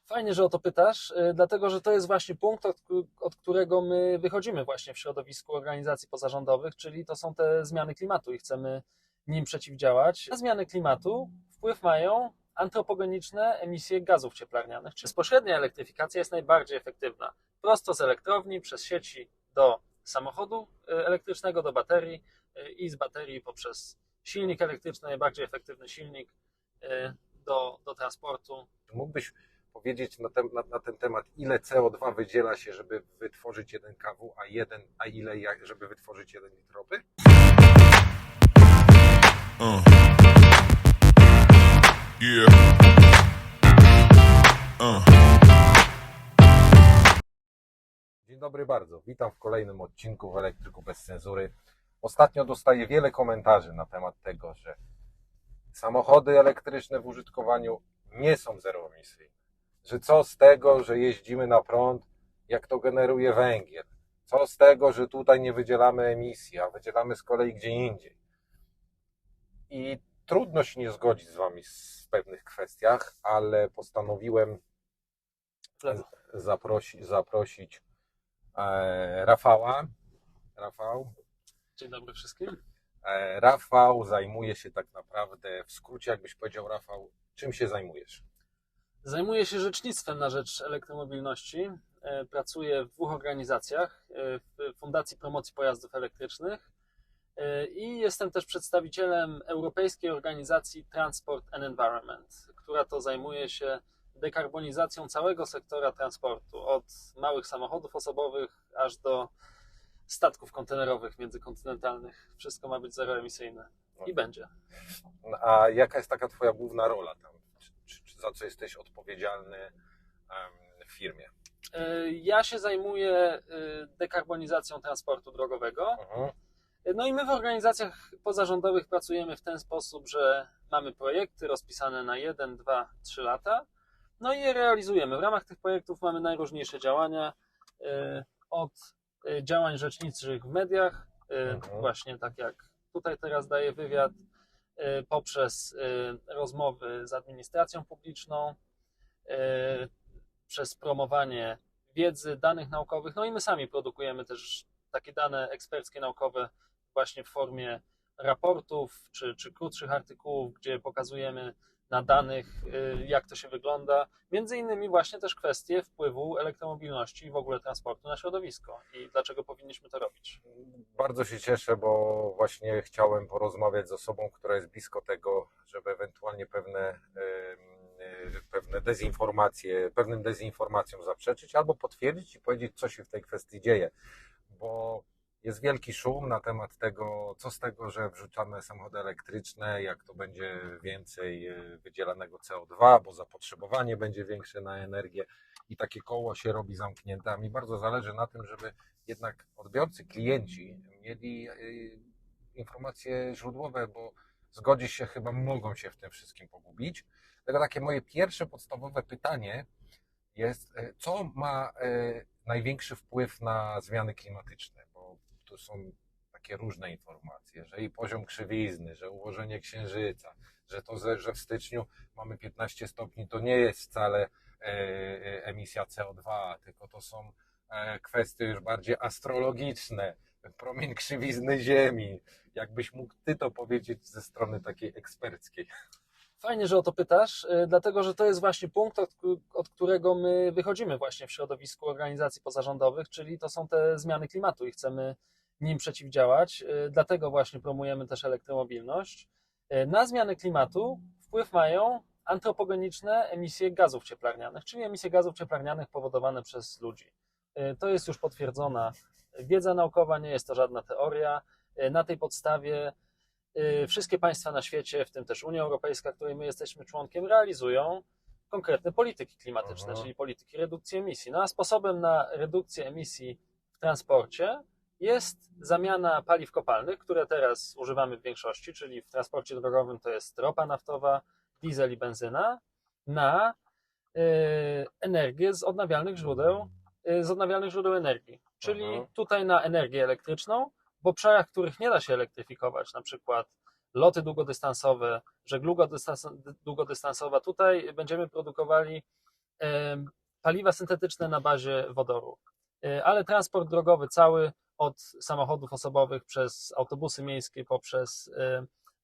Fajnie, że o to pytasz, dlatego że to jest właśnie punkt, od którego my wychodzimy właśnie w środowisku organizacji pozarządowych, czyli to są te zmiany klimatu i chcemy nim przeciwdziałać. Na zmiany klimatu wpływ mają antropogeniczne emisje gazów cieplarnianych, czyli bezpośrednia elektryfikacja jest najbardziej efektywna. Prosto z elektrowni, przez sieci do samochodu elektrycznego, do baterii i z baterii poprzez silnik elektryczny, najbardziej efektywny silnik do transportu. Mógłbyś powiedzieć na ten temat, ile CO2 wydziela się, żeby wytworzyć 1 kW, a ile żeby wytworzyć 1 litr ropy? Yeah. Dzień dobry bardzo, witam w kolejnym odcinku w Elektryku bez cenzury. Ostatnio dostaję wiele komentarzy na temat tego, że samochody elektryczne w użytkowaniu nie są zeroemisyjne. Że co z tego, że jeździmy na prąd, jak to generuje węgiel? Co z tego, że tutaj nie wydzielamy emisji, a wydzielamy z kolei gdzie indziej? I trudno się nie zgodzić z Wami w pewnych kwestiach, ale postanowiłem zaprosić Rafała. Rafał. Dzień dobry wszystkim. Rafał zajmuje się tak naprawdę, w skrócie jakbyś powiedział, Rafał, czym się zajmujesz? Zajmuję się rzecznictwem na rzecz elektromobilności. Pracuję w 2 organizacjach, w Fundacji Promocji Pojazdów Elektrycznych i jestem też przedstawicielem Europejskiej Organizacji Transport and Environment, która to zajmuje się dekarbonizacją całego sektora transportu, od małych samochodów osobowych aż do statków kontenerowych międzykontynentalnych. Wszystko ma być zeroemisyjne i będzie. A jaka jest taka Twoja główna rola tam? Czy za co jesteś odpowiedzialny w firmie? Ja się zajmuję dekarbonizacją transportu drogowego. No i my w organizacjach pozarządowych pracujemy w ten sposób, że mamy projekty rozpisane na 1, 2, 3 lata, no i je realizujemy. W ramach tych projektów mamy najróżniejsze działania, od działań rzeczniczych w mediach, właśnie tak jak tutaj teraz daję wywiad, poprzez rozmowy z administracją publiczną, przez promowanie wiedzy, danych naukowych, no i my sami produkujemy też takie dane eksperckie, naukowe właśnie w formie raportów czy krótszych artykułów, gdzie pokazujemy na danych, jak to się wygląda. Między innymi właśnie też kwestie wpływu elektromobilności i w ogóle transportu na środowisko i dlaczego powinniśmy to robić. Bardzo się cieszę, bo właśnie chciałem porozmawiać z osobą, która jest blisko tego, żeby ewentualnie pewnym dezinformacjom zaprzeczyć albo potwierdzić i powiedzieć, co się w tej kwestii dzieje, bo jest wielki szum na temat tego, co z tego, że wrzucamy samochody elektryczne, jak to będzie więcej wydzielanego CO2, bo zapotrzebowanie będzie większe na energię i takie koło się robi zamknięte. A mi bardzo zależy na tym, żeby jednak odbiorcy, klienci mieli informacje źródłowe, bo zgodzić się chyba mogą się w tym wszystkim pogubić. Dlatego takie moje pierwsze podstawowe pytanie jest, co ma największy wpływ na zmiany klimatyczne, bo tu są takie różne informacje, że i poziom krzywizny, że ułożenie księżyca, że w styczniu mamy 15 stopni, to nie jest wcale emisja CO2, tylko to są kwestie już bardziej astrologiczne, promień krzywizny Ziemi. Jakbyś mógł Ty to powiedzieć ze strony takiej eksperckiej? Fajnie, że o to pytasz, dlatego że to jest właśnie punkt, od którego my wychodzimy właśnie w środowisku organizacji pozarządowych, czyli to są te zmiany klimatu i chcemy nim przeciwdziałać, dlatego właśnie promujemy też elektromobilność. Na zmiany klimatu wpływ mają antropogeniczne emisje gazów cieplarnianych, czyli emisje gazów cieplarnianych powodowane przez ludzi. To jest już potwierdzona wiedza naukowa, nie jest to żadna teoria. Na tej podstawie wszystkie państwa na świecie, w tym też Unia Europejska, której my jesteśmy członkiem, realizują konkretne polityki klimatyczne, czyli polityki redukcji emisji. No a sposobem na redukcję emisji w transporcie jest zamiana paliw kopalnych, które teraz używamy w większości, czyli w transporcie drogowym to jest ropa naftowa, diesel i benzyna, na energię z odnawialnych źródeł energii, czyli tutaj na energię elektryczną, w obszarach, których nie da się elektryfikować, na przykład loty długodystansowe, żegluga długodystansowa, tutaj będziemy produkowali paliwa syntetyczne na bazie wodoru. Ale transport drogowy cały, od samochodów osobowych przez autobusy miejskie poprzez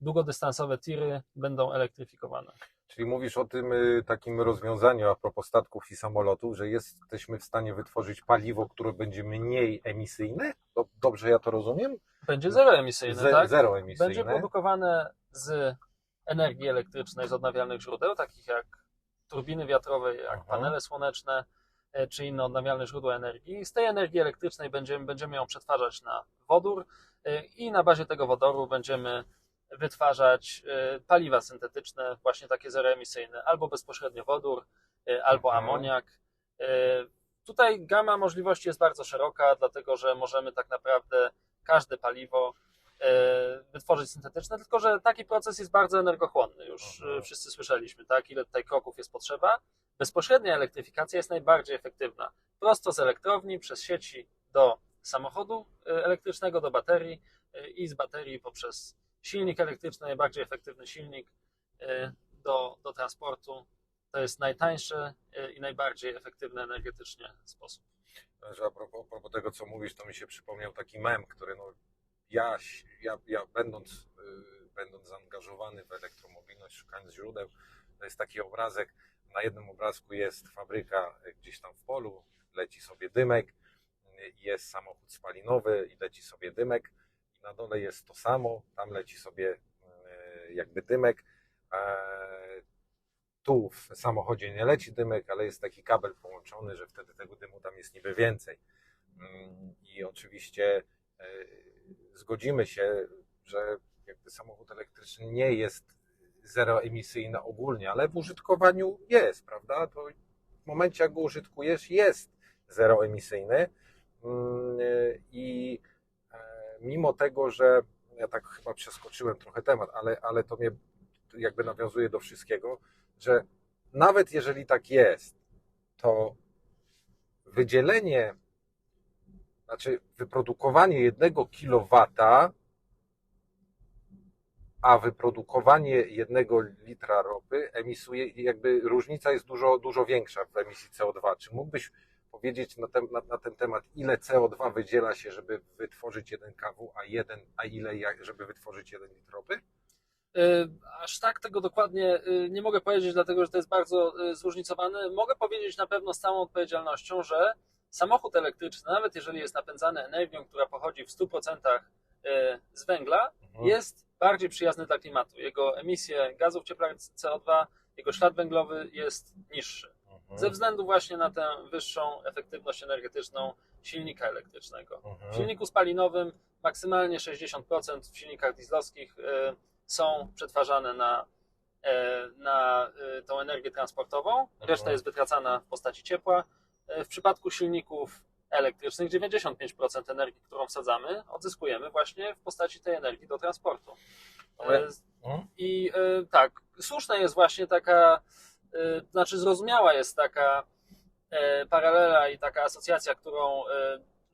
długodystansowe tiry, będą elektryfikowane. Czyli mówisz o tym takim rozwiązaniu a propos statków i samolotów, że jesteśmy w stanie wytworzyć paliwo, które będzie mniej emisyjne? Dobrze ja to rozumiem? Będzie zeroemisyjne, tak? Zeroemisyjne. Będzie produkowane z energii elektrycznej z odnawialnych źródeł, takich jak turbiny wiatrowe, jak panele słoneczne, czy inne odnawialne źródła energii. Z tej energii elektrycznej będziemy ją przetwarzać na wodór i na bazie tego wodoru będziemy wytwarzać paliwa syntetyczne, właśnie takie zeroemisyjne, albo bezpośrednio wodór, albo amoniak. Tutaj gama możliwości jest bardzo szeroka, dlatego że możemy tak naprawdę każde paliwo wytworzyć syntetyczne, tylko że taki proces jest bardzo energochłonny. Już wszyscy słyszeliśmy, tak, ile tutaj kroków jest potrzeba. Bezpośrednia elektryfikacja jest najbardziej efektywna. Prosto z elektrowni, przez sieci do samochodu elektrycznego, do baterii i z baterii poprzez silnik elektryczny, najbardziej efektywny silnik do transportu. To jest najtańszy i najbardziej efektywny energetycznie sposób. A propos tego, co mówisz, to mi się przypomniał taki mem, który ja będąc zaangażowany w elektromobilność, szukając źródeł, to jest taki obrazek. Na jednym obrazku jest fabryka gdzieś tam w polu, leci sobie dymek, jest samochód spalinowy i leci sobie dymek, i na dole jest to samo, tam leci sobie jakby dymek. Tu w samochodzie nie leci dymek, ale jest taki kabel połączony, że wtedy tego dymu tam jest niby więcej. I oczywiście zgodzimy się, że jakby samochód elektryczny nie jest zeroemisyjny ogólnie, ale w użytkowaniu jest, prawda? To w momencie, jak go użytkujesz, jest zeroemisyjny. I mimo tego, że ja tak chyba przeskoczyłem trochę temat, ale to mnie jakby nawiązuje do wszystkiego, że nawet jeżeli tak jest, to wyprodukowanie 1 kW, a wyprodukowanie 1 litra ropy emisuje, jakby różnica jest dużo większa w emisji CO2. Czy mógłbyś powiedzieć na ten temat, ile CO2 wydziela się, żeby wytworzyć 1 kW, a ile, żeby wytworzyć 1 litr ropy? Aż tak tego dokładnie nie mogę powiedzieć, dlatego że to jest bardzo zróżnicowane. Mogę powiedzieć na pewno z całą odpowiedzialnością, że samochód elektryczny, nawet jeżeli jest napędzany energią, która pochodzi w 100% z węgla, jest bardziej przyjazny dla klimatu. Jego emisje gazów cieplarnianych CO2, jego ślad węglowy jest niższy. Ze względu właśnie na tę wyższą efektywność energetyczną silnika elektrycznego. W silniku spalinowym maksymalnie 60%, w silnikach dieslowskich są przetwarzane na tą energię transportową, reszta jest wytracana w postaci ciepła. W przypadku silników elektrycznych 95% energii, którą wsadzamy, odzyskujemy właśnie w postaci tej energii do transportu. I tak, słuszna jest właśnie taka, znaczy zrozumiała jest taka paralela i taka asocjacja, którą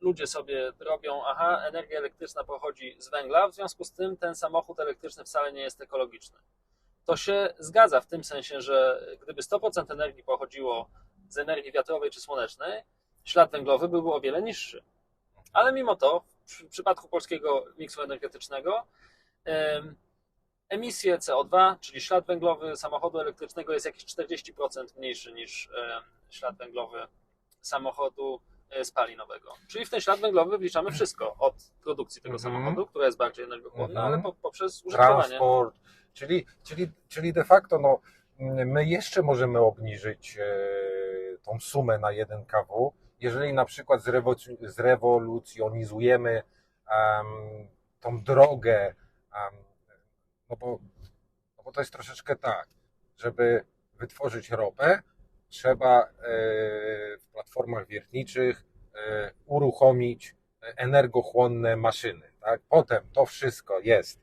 ludzie sobie robią, energia elektryczna pochodzi z węgla, w związku z tym ten samochód elektryczny wcale nie jest ekologiczny. To się zgadza w tym sensie, że gdyby 100% energii pochodziło z energii wiatrowej czy słonecznej, ślad węglowy byłby o wiele niższy. Ale mimo to, w przypadku polskiego miksu energetycznego, emisje CO2, czyli ślad węglowy samochodu elektrycznego jest jakieś 40% mniejszy niż ślad węglowy samochodu spalinowego. Czyli w ten ślad węglowy wliczamy wszystko, od produkcji tego samochodu, która jest bardziej energochłonna, ale poprzez użytkowanie. Transport, czyli de facto my jeszcze możemy obniżyć tą sumę na 1 kW, jeżeli na przykład zrewolucjonizujemy tą drogę, bo to jest troszeczkę tak, żeby wytworzyć ropę, trzeba w platformach wiertniczych uruchomić energochłonne maszyny. Tak? Potem to wszystko jest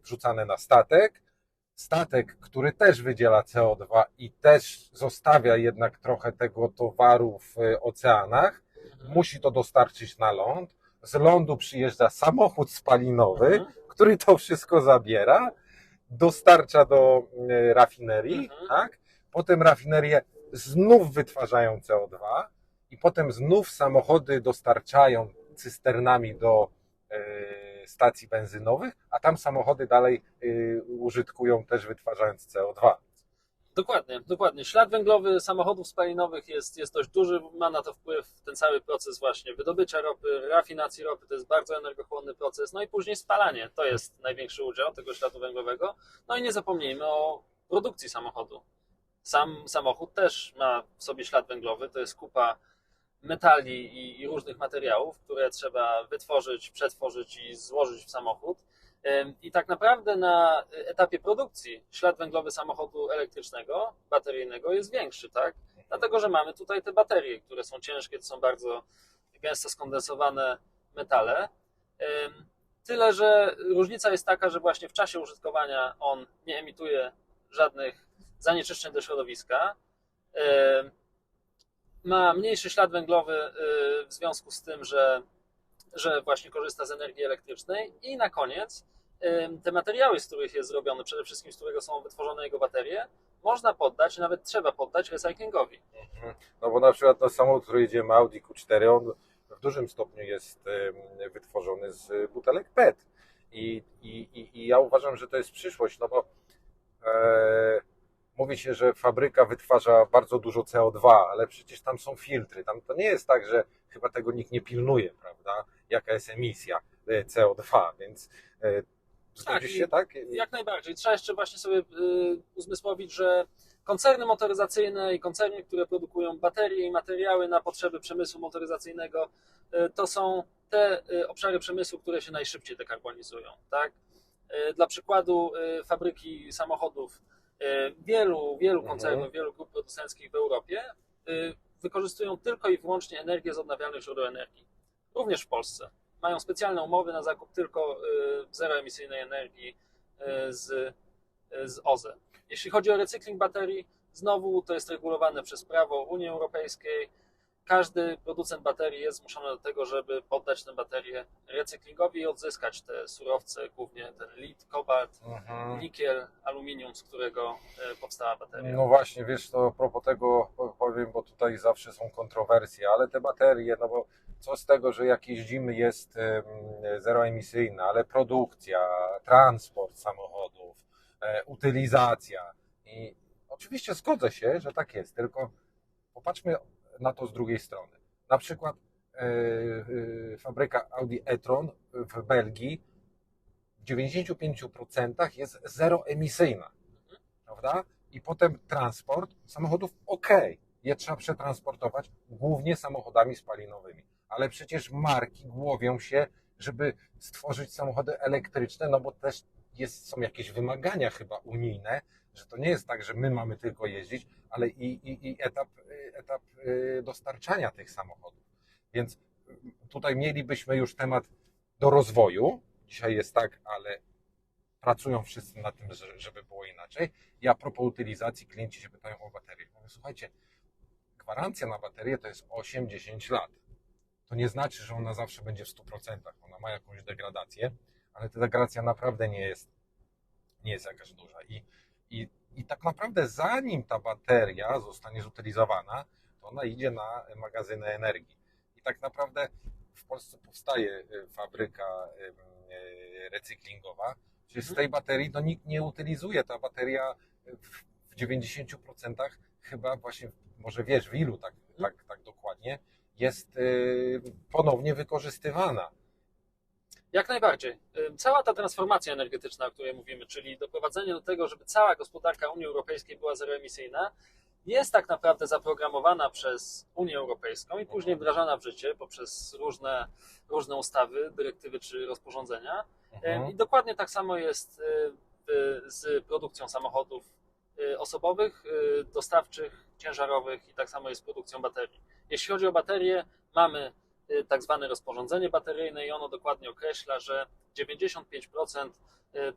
wrzucane na statek, który też wydziela CO2 i też zostawia jednak trochę tego towaru w oceanach, musi to dostarczyć na ląd. Z lądu przyjeżdża samochód spalinowy, który to wszystko zabiera, dostarcza do rafinerii, tak? Potem rafinerie znów wytwarzają CO2 i potem znów samochody dostarczają cysternami do stacji benzynowych, a tam samochody dalej użytkują też wytwarzając CO2. Dokładnie, dokładnie. Ślad węglowy samochodów spalinowych jest dość duży, ma na to wpływ ten cały proces właśnie wydobycia ropy, rafinacji ropy, to jest bardzo energochłonny proces, no i później spalanie, to jest największy udział tego śladu węglowego. No i nie zapomnijmy o produkcji samochodu. Sam samochód też ma w sobie ślad węglowy, to jest kupa metali i różnych materiałów, które trzeba wytworzyć, przetworzyć i złożyć w samochód. I tak naprawdę na etapie produkcji ślad węglowy samochodu elektrycznego, bateryjnego jest większy, tak? Dlatego, że mamy tutaj te baterie, które są ciężkie, to są bardzo gęsto skondensowane metale. Tyle, że różnica jest taka, że właśnie w czasie użytkowania on nie emituje żadnych zanieczyszczeń do środowiska. Ma mniejszy ślad węglowy w związku z tym, że właśnie korzysta z energii elektrycznej i na koniec te materiały, z których jest zrobiony, przede wszystkim z którego są wytworzone jego baterie, można poddać, nawet trzeba poddać recyklingowi. No bo na przykład no, samochód, który jedziemy, Audi Q4, on w dużym stopniu jest wytworzony z butelek PET i ja uważam, że to jest przyszłość, no bo mówi się, że fabryka wytwarza bardzo dużo CO2, ale przecież tam są filtry. Tam to nie jest tak, że chyba tego nikt nie pilnuje, prawda? Jaka jest emisja CO2, więc zgodzisz się, tak? Jak najbardziej. Trzeba jeszcze właśnie sobie uzmysłowić, że koncerny motoryzacyjne i koncerny, które produkują baterie i materiały na potrzeby przemysłu motoryzacyjnego, to są te obszary przemysłu, które się najszybciej dekarbonizują, tak? Dla przykładu fabryki samochodów wielu koncernów, wielu grup producenckich w Europie wykorzystują tylko i wyłącznie energię z odnawialnych źródeł energii. Również w Polsce. Mają specjalne umowy na zakup tylko zeroemisyjnej energii z OZE. Jeśli chodzi o recykling baterii, znowu to jest regulowane przez prawo Unii Europejskiej. Każdy producent baterii jest zmuszony do tego, żeby poddać tę baterię recyklingowi i odzyskać te surowce, głównie ten lit, kobalt, nikiel, aluminium, z którego powstała bateria. No właśnie, wiesz, to a propos tego powiem, bo tutaj zawsze są kontrowersje, ale te baterie, no bo co z tego, że jak jeździmy jest zeroemisyjna, ale produkcja, transport samochodów, utylizacja i oczywiście zgodzę się, że tak jest, tylko popatrzmy na to z drugiej strony. Na przykład fabryka Audi e-tron w Belgii w 95% jest zeroemisyjna, prawda? I potem transport samochodów, je trzeba przetransportować głównie samochodami spalinowymi, ale przecież marki głowią się, żeby stworzyć samochody elektryczne, no bo też są jakieś wymagania chyba unijne, że to nie jest tak, że my mamy tylko jeździć, ale i etap dostarczania tych samochodów. Więc tutaj mielibyśmy już temat do rozwoju. Dzisiaj jest tak, ale pracują wszyscy nad tym, żeby było inaczej. I a propos utylizacji, klienci się pytają o baterię. Mówię, słuchajcie, gwarancja na baterię to jest 8-10 lat. To nie znaczy, że ona zawsze będzie w 100%. Ona ma jakąś degradację, ale ta degradacja naprawdę nie jest jakaś duża. I tak naprawdę zanim ta bateria zostanie zutylizowana, to ona idzie na magazyny energii. I tak naprawdę w Polsce powstaje fabryka recyklingowa, czyli z tej baterii to nikt nie utylizuje. Ta bateria w 90% chyba właśnie, może wiesz w ilu tak dokładnie, jest ponownie wykorzystywana. Jak najbardziej. Cała ta transformacja energetyczna, o której mówimy, czyli doprowadzenie do tego, żeby cała gospodarka Unii Europejskiej była zeroemisyjna, jest tak naprawdę zaprogramowana przez Unię Europejską i później wdrażana w życie poprzez różne ustawy, dyrektywy czy rozporządzenia. I dokładnie tak samo jest z produkcją samochodów osobowych, dostawczych, ciężarowych i tak samo jest z produkcją baterii. Jeśli chodzi o baterie, mamy tak zwane rozporządzenie bateryjne i ono dokładnie określa, że 95%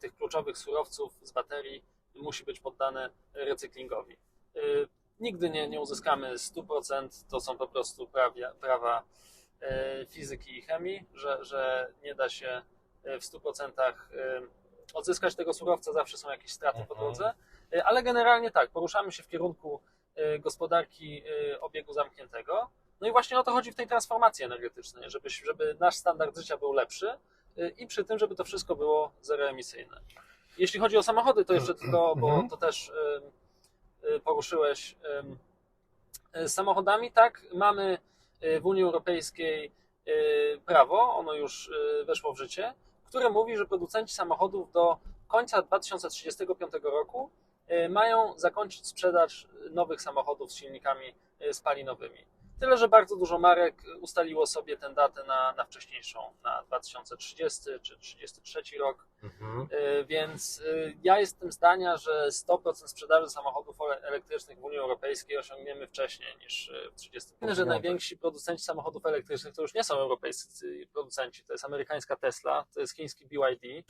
tych kluczowych surowców z baterii musi być poddane recyklingowi. Nigdy nie uzyskamy 100%, to są po prostu prawa fizyki i chemii, że nie da się w 100% odzyskać tego surowca, zawsze są jakieś straty po drodze, ale generalnie tak, poruszamy się w kierunku gospodarki obiegu zamkniętego. No i właśnie o to chodzi w tej transformacji energetycznej, żeby nasz standard życia był lepszy i przy tym, żeby to wszystko było zeroemisyjne. Jeśli chodzi o samochody, to jeszcze tylko, bo to też poruszyłeś, z samochodami, tak, mamy w Unii Europejskiej prawo, ono już weszło w życie, które mówi, że producenci samochodów do końca 2035 roku mają zakończyć sprzedaż nowych samochodów z silnikami spalinowymi. Tyle, że bardzo dużo marek ustaliło sobie tę datę na wcześniejszą, na 2030 czy 2033 rok. Więc ja jestem zdania, że 100% sprzedaży samochodów elektrycznych w Unii Europejskiej osiągniemy wcześniej niż w 30. Że najwięksi producenci samochodów elektrycznych to już nie są europejscy producenci, to jest amerykańska Tesla, to jest chiński BYD.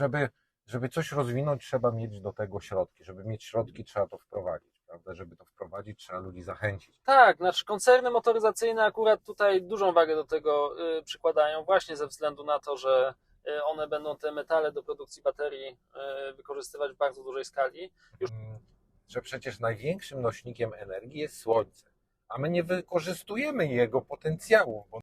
Żeby coś rozwinąć, trzeba mieć do tego środki. Żeby mieć środki, trzeba to wprowadzić, prawda? Żeby to wprowadzić, trzeba ludzi zachęcić. Tak, znaczy koncerny motoryzacyjne akurat tutaj dużą wagę do tego przykładają, właśnie ze względu na to, że one będą te metale do produkcji baterii wykorzystywać w bardzo dużej skali. Że przecież największym nośnikiem energii jest słońce, a my nie wykorzystujemy jego potencjału, bo